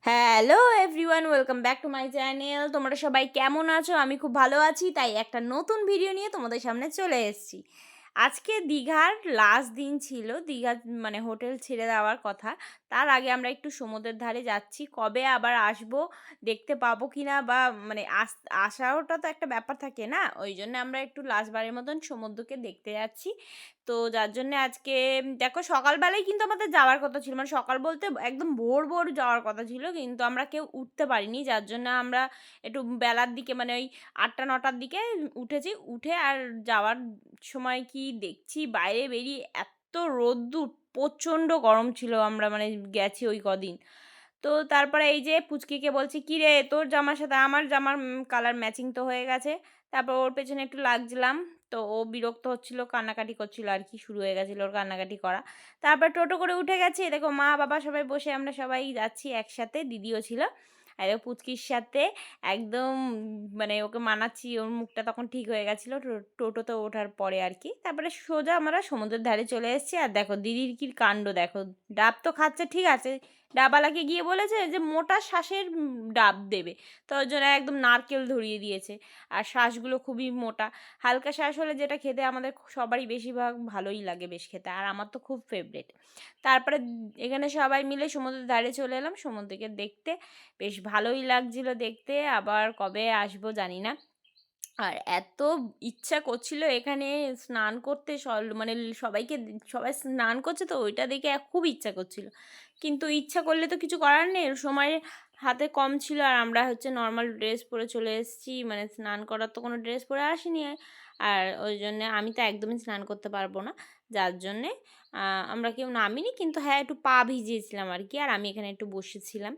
Hello everyone, welcome back to my channel. তোমরা সবাই কেমন আছো? আমি খুব ভালো আছি, তাই একটা নতুন ভিডিও নিয়ে তোমাদের সামনে চলে এসেছি। আজকে দীঘার লাস্ট দিন ছিল, দীঘা মানে হোটেল ছেড়ে দেওয়ার কথা। তার আগে আমরা একটু সমুদ্রের ধারে যাচ্ছি। কবে আবার আসবো, দেখতে পাবো কি না, বা মানে আসাটা তো একটা ব্যাপার থাকে না, ওই জন্য আমরা একটু লাস্টবারের মতন সমুদ্রকে দেখতে যাচ্ছি। তো যার জন্য আজকে দেখো সকালবেলায় কিন্তু আমাদের যাওয়ার কথা ছিল, মানে সকাল বলতে একদম ভোর ভোর যাওয়ার কথা ছিল, কিন্তু আমরা কেউ উঠতে পারিনি। যার জন্য আমরা একটু বেলার দিকে মানে ওই 8টা-9টার দিকে উঠেছি। উঠে আর যাওয়ার সময় কি দেখছি, বাইরে বেরিয়ে এত রোদ্দুর, প্রচণ্ড গরম ছিল। আমরা মানে গেছি ওই কদিন। তো তারপরে এই যে পুচকিকে বলছি, কী রে তোর জামার সাথে আমার জামার কালার ম্যাচিং তো হয়ে গেছে। তারপর ওর পেছনে একটু লাগছিলাম। তো ও বিরক্ত হচ্ছিল, কান্নাকাটি করছিল আর কি, শুরু হয়ে গেছিলো ওর কান্নাকাটি করা। তারপর টোটো করে উঠে গেছে, দেখো মা বাবা সবাই বসে, আমরা সবাই যাচ্ছি একসাথে, দিদিও ছিল। আর ও পুচকির সাথে একদম মানে ওকে মানাচ্ছি, ওর মুখটা তখন ঠিক হয়ে গেছিলো টোটোতে ওঠার পরে আর কি। তারপরে সোজা আমরা সমুদ্রের ধারে চলে এসেছি। আর দেখো দিদির কি কাণ্ড দেখো, ডাব তো খাচ্ছে ঠিক আছে, ডাবওয়ালাকে গিয়ে বলেছে যে মোটা শ্বাসের ডাব দেবে, তো ওই জন্য একদম নারকেল ধরিয়ে দিয়েছে। আর শ্বাসগুলো খুবই মোটা, হালকা শ্বাস হলে যেটা খেতে আমাদের সবারই বেশিরভাগ ভালোই লাগে বেশ খেতে, আর আমার তো খুব ফেভারিট। তারপরে এখানে সবাই মিলে সমুদ্রের ধারে চলে এলাম সমুদ্রকে দেখতে। বেশ ভালোই লাগছিল দেখতে, আবার কবে আসবো জানি না। আর এত ইচ্ছা করছিল এখানে স্নান করতে, মানে সবাইকে, সবাই স্নান করছে তো ওইটা দেখে খুব ইচ্ছা করছিল, কিন্তু ইচ্ছা করলে তো কিছু করার নেই, সময় হাতে কম ছিল। আর আমরা হচ্ছে নর্মাল ড্রেস পরে চলে এসেছি, মানে স্নান করার তো কোনো ড্রেস পরে আসিনি। আর ওই জন্যে আমি তো একদমই স্নান করতে পারবো না, যার জন্যে আমরা কেউ নামিনি, কিন্তু হ্যাঁ একটু পা ভিজিয়েছিলাম আর কি। আর আমি এখানে একটু বসেছিলাম,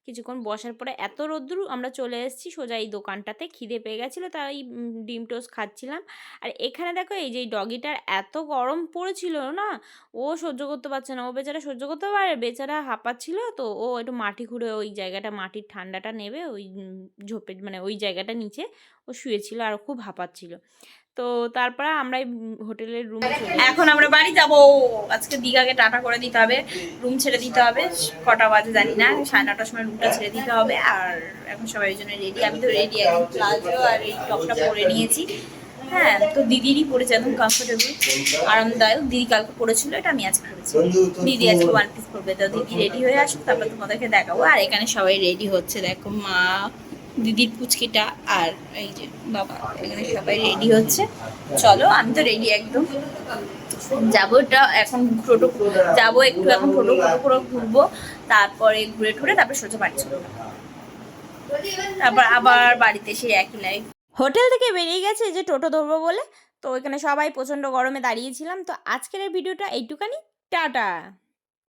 কিছুক্ষণ বসার পরে এত রোদ্দুর, আমরা চলে এসেছি সোজা এই দোকানটাতে। খিদে পেয়ে গেছিলো, তাই ডিম টোস্ট খাচ্ছিলাম। আর এখানে দেখো এই যে এই ডগিটার এত গরম পড়েছিল না, ও সহ্য করতে পারছে না, ও বেচারা সহ্য করতে পারে, বেচারা হাঁপাচ্ছিল। তো ও একটু মাটি খুঁড়ে ওই জায়গাটা, মাটির ঠান্ডাটা নেবে ওই ঝোপে, মানে ওই জায়গাটা নিচে ও শুয়েছিল আর খুব হাঁপাচ্ছিল। তো তারপরে আমরা হোটেলের রুমে চলে, এখন আমরা বাড়ি যাব। আজকে দীঘাকে টাটা করে দিতে হবে, রুম ছেড়ে দিতে হবে। কটা বাজে জানি না, 9:30টার সময় রুমটা ছেড়ে দিতে হবে। আর এখন সবাই ওই জন্য রেডি, আমি তো রেডি, একদম প্লাজো আর এই টপটা পরে নিয়েছি। হ্যাঁ, তো দিদিরই পরেছে, একদম কমফোর্টেবল আরামদায়ক। দিদি কালকে পরেছিল, এটা আমি আজকে পরেছি। দিদি আজকে ওয়ান পিস পরবে, তো দিদি রেডি হয়ে আসুক, তারপর তোমাদেরকে দেখাবো। আর এখানে সবাই রেডি হচ্ছে, দেখো মা, দিদির পুচকিটা আর এই যে বাবা, এখানে সবাই রেডি হচ্ছে। চলো, আমি তো রেডি একদম। যাবো, এটা এখন টোটো যাবো একটু, এখন টোটো করে ঘুরবো, তারপরে ঘুরে টুরে তারপরে সোজা বাড়ি চলে যাবো। তারপর আবার বাড়িতে সেই একই লাইফ। হোটেল থেকে বেরিয়ে গেছে যে টোটো ধরবো বলে, তো এখানে সবাই প্রচণ্ড গরমে দাঁড়িয়েছিলাম। তো আজকের এই ভিডিওটা এইটুকানি, টাটা।